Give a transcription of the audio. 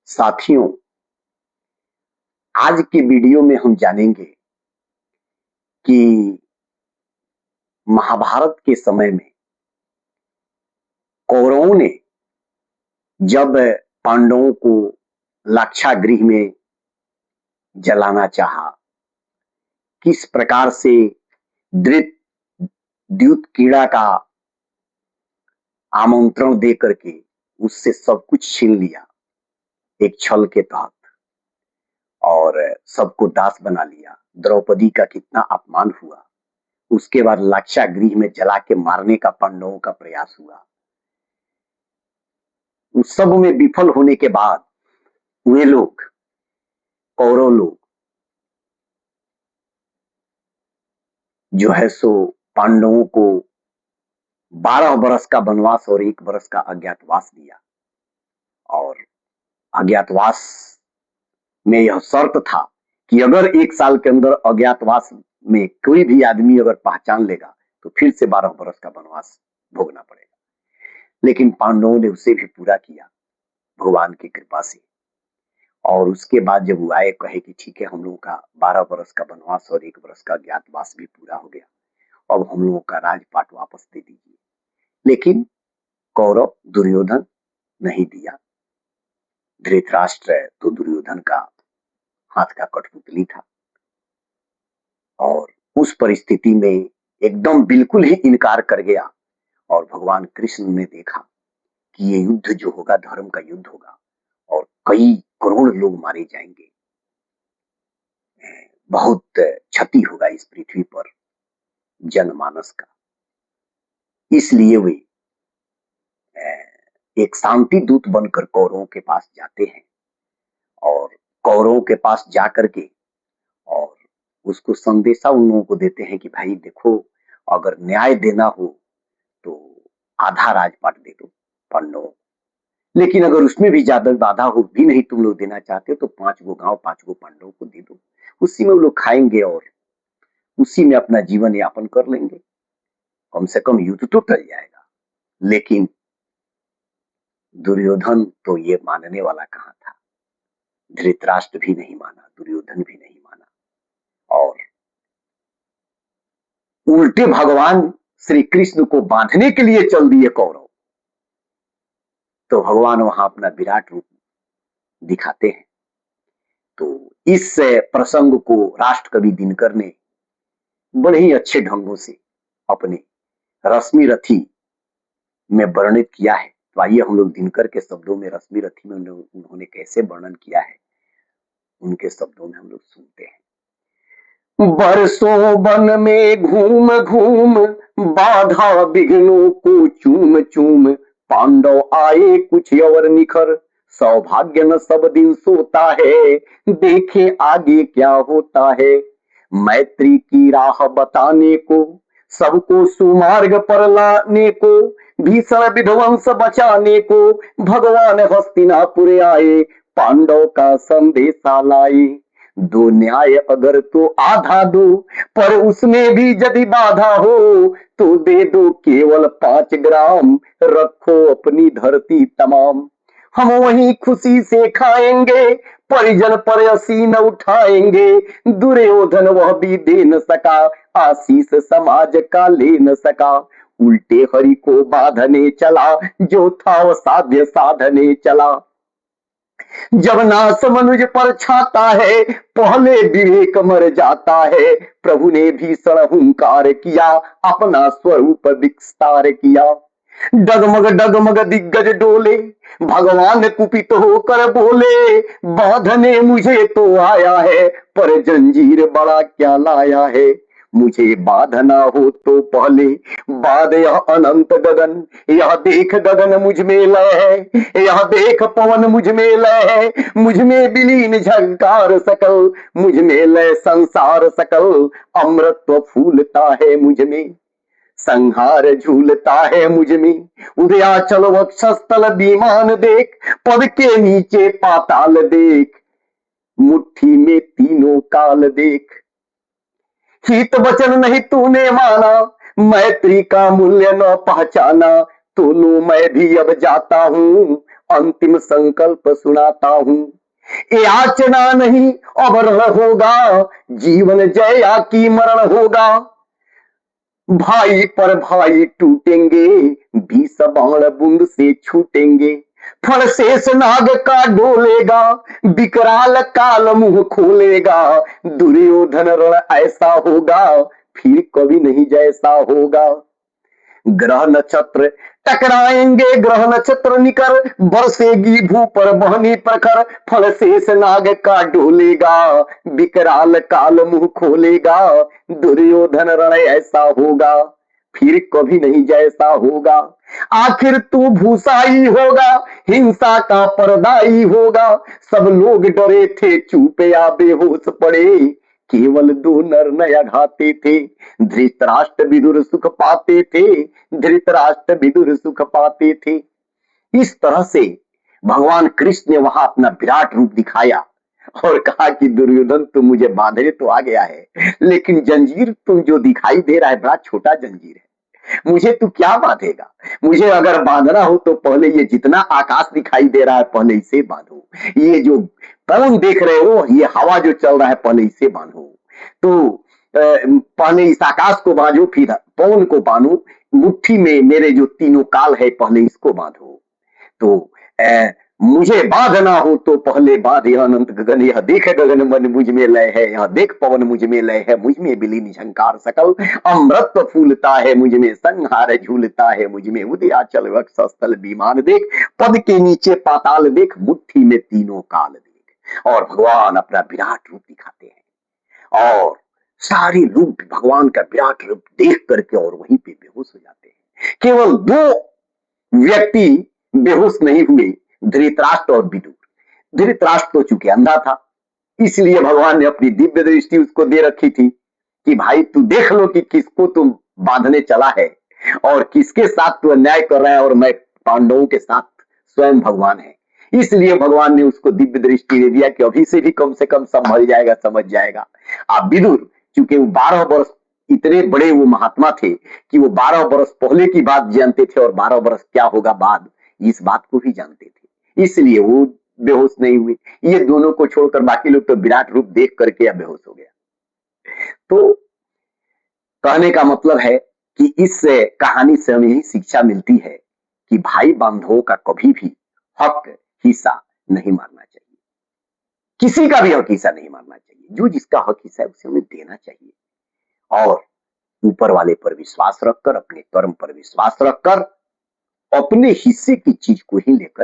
साथियों, आज के वीडियो में हम जानेंगे कि महाभारत के समय में कौरवों ने जब पांडवों को लाक्षागृह में जलाना चाहा, किस प्रकार से द्यूतकीड़ा का आमंत्रण दे करके उससे सब कुछ छीन लिया एक छल के तहत और सबको दास बना लिया। द्रौपदी का कितना अपमान हुआ। उसके बाद लाक्षागृह में जला के मारने का पांडवों का प्रयास हुआ। उस सब में विफल होने के बाद वे लोग, कौरव लोग जो है सो पांडवों को 12 बरस का वनवास और 1 बरस का अज्ञातवास दिया। और अज्ञातवास में यह शर्त था कि अगर 1 साल के अंदर अज्ञातवास में कोई भी आदमी अगर पहचान लेगा तो फिर से 12 बरस का वनवास भोगना पड़ेगा। लेकिन पांडवों ने उसे भी पूरा किया भगवान की कृपा से। और उसके बाद जब वो आए, कहे कि ठीक है, हम लोगों का 12 बरस का वनवास और 1 बरस का अज्ञातवास भी पूरा हो गया, अब हम लोगों का राजपाट वापस दे दीजिए। लेकिन कौरव दुर्योधन नहीं दिया। धृतराष्ट्र तो दुर्योधन का हाथ का कठपुतली था और उस परिस्थिति में एकदम बिल्कुल ही इनकार कर गया। और भगवान कृष्ण ने देखा कि ये युद्ध जो होगा धर्म का युद्ध होगा और कई करोड़ लोग मारे जाएंगे, बहुत क्षति होगा इस पृथ्वी पर जनमानस का। इसलिए वे एक शांति दूत बनकर कौरवों के पास जाते हैं और कौरवों के पास जाकर के और उसको संदेशा उन लोगों को देते हैं कि भाई देखो, अगर न्याय देना हो तो आधा राजपाट दे दो पांडवों, लेकिन अगर उसमें भी ज्यादा बाधा हो भी नहीं तुम लोग देना चाहते तो 5 गो गांव 5 गो पांडवों को दे दो। उसी में वो लोग खाएंगे और उसी में अपना जीवन यापन कर लेंगे। कम से कम युद्ध तो टल जाएगा। लेकिन दुर्योधन तो ये मानने वाला कहां था। धृतराष्ट्र भी नहीं माना, दुर्योधन भी नहीं माना और उल्टे भगवान श्री कृष्ण को बांधने के लिए चल दिए कौरव। तो भगवान वहां अपना विराट रूप दिखाते हैं। तो इस प्रसंग को राष्ट्रकवि दिनकर ने बड़े ही अच्छे ढंगों से अपने रश्मि रथी में वर्णित किया है। तो आइए हम लोग दिनकर के शब्दों में रश्मि रथी में उन्होंने कैसे वर्णन किया है, उनके शब्दों में हम लोग सुनते हैं। बरसों वन में घूम घूम बाधा विघ्नों को चूम चूम, पांडव आए कुछ और निखर, सौभाग्य न सब दिन सोता है, देखे आगे क्या होता है। मैत्री की राह बताने को, सबको सुमार्ग पर लाने को, भीषण विध्वंस बचाने को, भगवान हस्तिनापुर आए, पांडव का संदेशा लाए। दो न्याय अगर तो आधा दो, पर उसमें भी यदि बाधा हो तो दे दो केवल 5 ग्राम, रखो अपनी धरती तमाम। हम वहीं खुशी से खाएंगे, परिजन पर असी न उठाएंगे। दुर्योधन वह भी दे न सका, आशीष समाज का ले न सका। उल्टे हरि को बांधने चला, जो था वह साध्य साधने चला। जब नाश मनुज पर छाता है, पहले विवेक मर जाता है। प्रभु ने भीषण हुंकार किया, अपना स्वरूप विस्तार किया। डगमग डगमग दिग्गज डोले, भगवान कुपित होकर बोले, बांधने मुझे तो आया है, पर जंजीर बड़ा क्या लाया है। मुझे बांधना हो तो पहले बाध यह अनंत गगन, यह देख गगन मुझ में लय है, यह देख पवन मुझ में लय है। मुझ में विलीन झंकार सकल, मुझ में लय संसार सकल। अमृतत्व फूलता है मुझ में, संहार झूलता है मुझ में। उदयाचल वक्षस्थल विमान देख, पद के नीचे पाताल देख, मुट्ठी में तीनों काल देख। हित वचन नहीं तूने माना, मैत्री का मूल्य न पहचाना। तो लो मैं भी अब जाता हूँ, अंतिम संकल्प सुनाता हूँ। याचना नहीं अब रण होगा, जीवन जया की मरण होगा। भाई पर भाई टूटेंगे, 20 बाण बूंद से छूटेंगे। फल शेष नाग का डोलेगा, विकराल काल मुंह खोलेगा। दुर्योधन रण ऐसा होगा, फिर कभी नहीं जैसा होगा। ग्रह नक्षत्र टकराएंगे, ग्रह नक्षत्र निकर, बरसेगी भू पर बहनी प्रखर। फल शेष नाग का डोलेगा, विकराल काल मुंह खोलेगा। दुर्योधन रण ऐसा होगा, फिर कभी नहीं जैसा होगा। आखिर तू भूसाई होगा, हिंसा का परदाई होगा। सब लोग डरे थे, चुप या बेहोश पड़े, केवल 2 नर नया घाते थे। धृतराष्ट्र विदुर सुख पाते थे, धृतराष्ट्र विदुर सुख पाते थे। इस तरह से भगवान कृष्ण ने वहां अपना विराट रूप दिखाया और कहा कि दुर्योधन तुम मुझे बांधने तो आ गया है, लेकिन जंजीर तुम जो दिखाई दे रहा है बड़ा छोटा जंजीर है। मुझे तू क्या बांधेगा? मुझे अगर बांधना हो तो पहले ये जितना आकाश दिखाई दे रहा है पहले इसे बांधो। ये जो पवन देख रहे हो, ये हवा जो चल रहा है पहले इसे बांधो। तो पहले इस आकाश को बांधो, फिर पवन को बांधो। मुट्ठी में मेरे जो तीनों काल है पहले इसको बांधो। तो मुझे बांधना हो तो पहले बांध यह अनंत गगन। यह देख गगन मन मुझ में लय है, यह देख पवन मुझ में लय है। मुझ में विलीन झंकार सकल, अमृत फूलता है मुझ में, संहार झूलता है मुझ में। उदयाचल वक्षस्थल विमान देख, पद के नीचे पाताल देख, मुट्ठी में तीनों काल देख। और भगवान अपना विराट रूप दिखाते हैं और सारे लोग भगवान का विराट रूप देख करके और वहीं पे बेहोश हो जाते हैं। केवल 2 व्यक्ति बेहोश नहीं हुए, धृतराष्ट्र और विदुर। धृतराष्ट्र तो चूंकि अंधा था, इसलिए भगवान ने अपनी दिव्य दृष्टि उसको दे रखी थी कि भाई तू देख लो कि किसको तुम बांधने चला है और किसके साथ तू अन्याय कर रहा है, और मैं पांडवों के साथ स्वयं भगवान है। इसलिए भगवान ने उसको दिव्य दृष्टि दे दिया कि अभी से भी कम से कम संभल जाएगा, समझ जाएगा। आप विदुर चूंकि वो 12 वर्ष इतने बड़े वो महात्मा थे कि वो 12 वर्ष पहले की बात जानते थे और 12 वर्ष क्या होगा बाद, इस बात को भी जानते थे, इसलिए वो बेहोश नहीं हुए। ये दोनों को छोड़कर बाकी लोग तो विराट रूप देख करके या बेहोश हो गया। तो कहने का मतलब है कि इस कहानी से हमें यही शिक्षा मिलती है कि भाई बंधुओं का कभी भी हक हिस्सा नहीं मारना चाहिए, किसी का भी हक हिस्सा नहीं मारना चाहिए। जो जिसका हक हिस्सा है उसे हमें देना चाहिए और ऊपर वाले पर विश्वास रखकर, अपने कर्म पर विश्वास रखकर, अपने हिस्से की चीज को ही लेकर